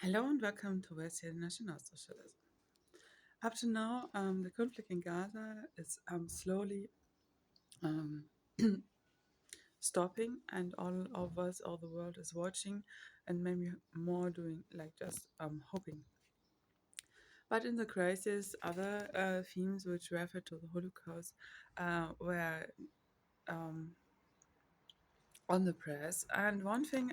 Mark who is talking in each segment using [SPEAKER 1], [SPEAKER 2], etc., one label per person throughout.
[SPEAKER 1] Hello and welcome to Nationalsocialism. Up to now, the conflict in Gaza is slowly um, stopping, and all of us, all the world is watching, and maybe more doing like just hoping. But in the crisis, other themes which refer to the Holocaust were um, on the press. And one thing,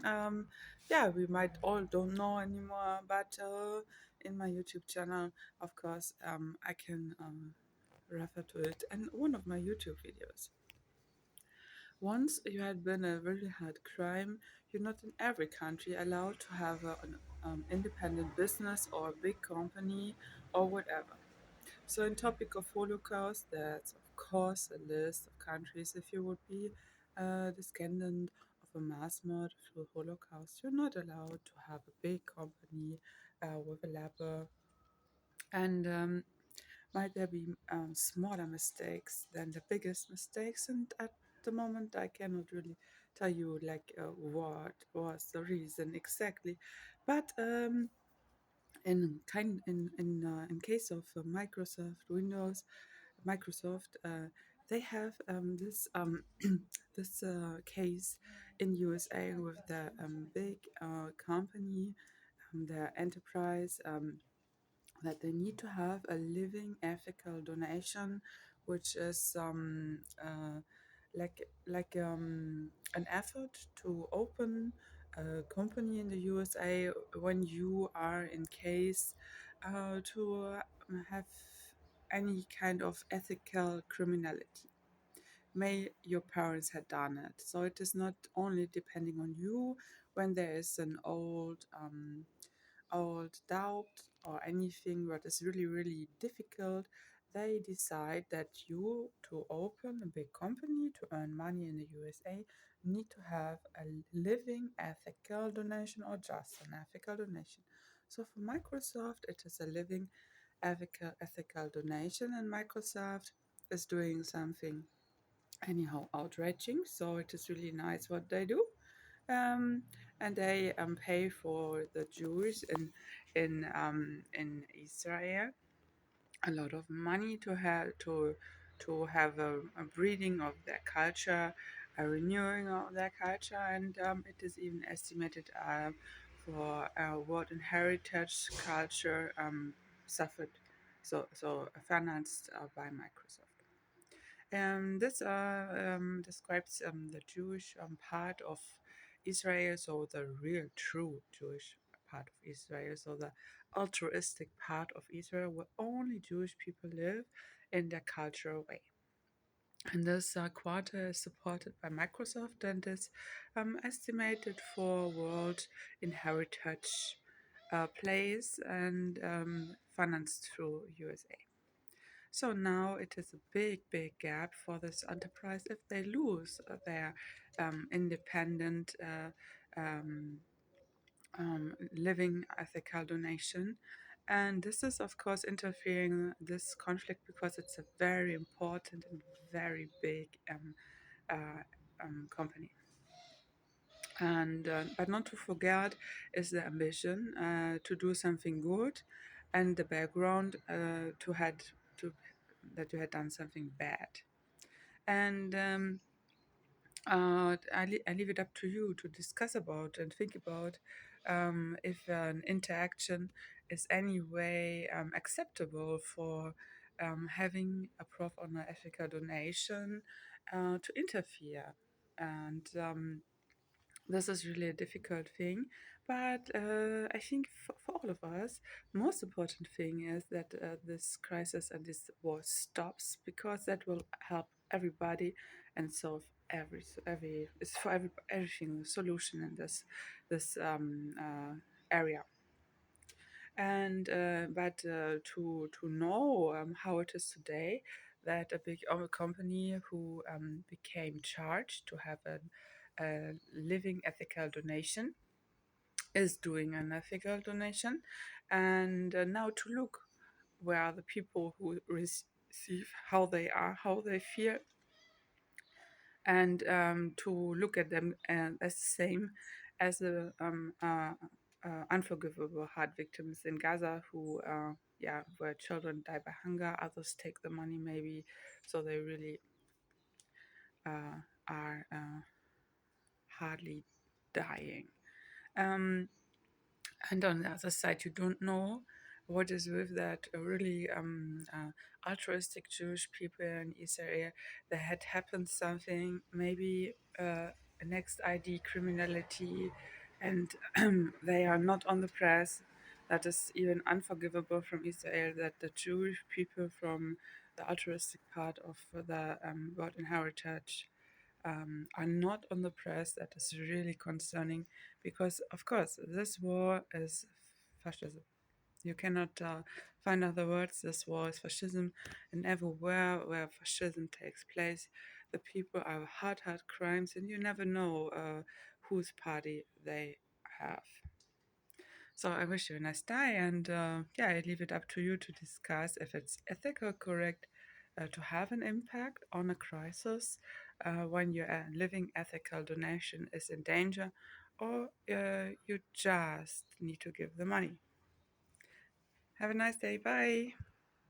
[SPEAKER 1] yeah, we might all don't know anymore, but in my YouTube channel, of course, I can refer to it in one of my YouTube videos. Once you had been a really hard crime, you're not in every country allowed to have an independent business or a big company or whatever. So, in topic of Holocaust, that's of course a list of countries. If you would be descendant of a mass murder through Holocaust, you're not allowed to have a big company with a labor. And might there be smaller mistakes than the biggest mistakes? And at the moment, I cannot really tell you like what was the reason exactly, but in case of Microsoft Windows, Microsoft, they have this this case in USA with the big company, their enterprise. That they need to have a living ethical donation, which is an effort to open a company in the USA when you are in case to have any kind of ethical criminality. May your parents had done it. So it is not only depending on you when there is an old doubt or anything that is really, really difficult, they decide that you, to open a big company, to earn money in the USA, need to have a living ethical donation or just an ethical donation. So for Microsoft, it is a living ethical donation, and Microsoft is doing something anyhow outraging. So it is really nice what they do, um, and they pay for the Jews in Israel a lot of money to have a breeding of their culture, a renewing of their culture, and it is even estimated for World and Heritage Culture suffered, so financed by Microsoft. This describes the Jewish part of Israel, so the real, true Jewish part of Israel, so the altruistic part of Israel, where only Jewish people live in their cultural way. And this quarter is supported by Microsoft and is estimated for World in Heritage Place and financed through USA. So now it is a big, big gap for this enterprise if they lose their independent um, living ethical donation. And this is, of course, interfering this conflict because it's a very important and very big company. And but not to forget is the ambition to do something good, and the background to had to that you had done something bad. And I leave it up to you to discuss about and think about if an interaction is any way acceptable for having a prof on an ethical donation to interfere. And this is really a difficult thing, but I think for all of us, most important thing is that this crisis and this war stops, because that will help everybody and solve every it's for everything the solution in this area. And but to know how it is today, that a big company who became charged to have a living ethical donation is doing an ethical donation, and now to look where are the people who receive, how they are, how they feel, and to look at them as the same as the unforgivable hard victims in Gaza who, yeah, where children die by hunger. Others take the money maybe, so they really are hardly dying. Um, and on the other side, you don't know what is with that really altruistic Jewish people in Israel. There had happened something, maybe next ID criminality, and they are not on the press. That is even unforgivable from Israel, that the Jewish people from the altruistic part of the World in Heritage are not on the press. That is really concerning because, of course, this war is fascism. You cannot find other words. This war is fascism, and everywhere where fascism takes place, the people are hard crimes, and you never know whose party they have. So I wish you a nice day, and yeah, I leave it up to you to discuss if it's ethical correct to have an impact on a crisis when your living ethical donation is in danger, or you just need to give the money. Have a nice day. Bye.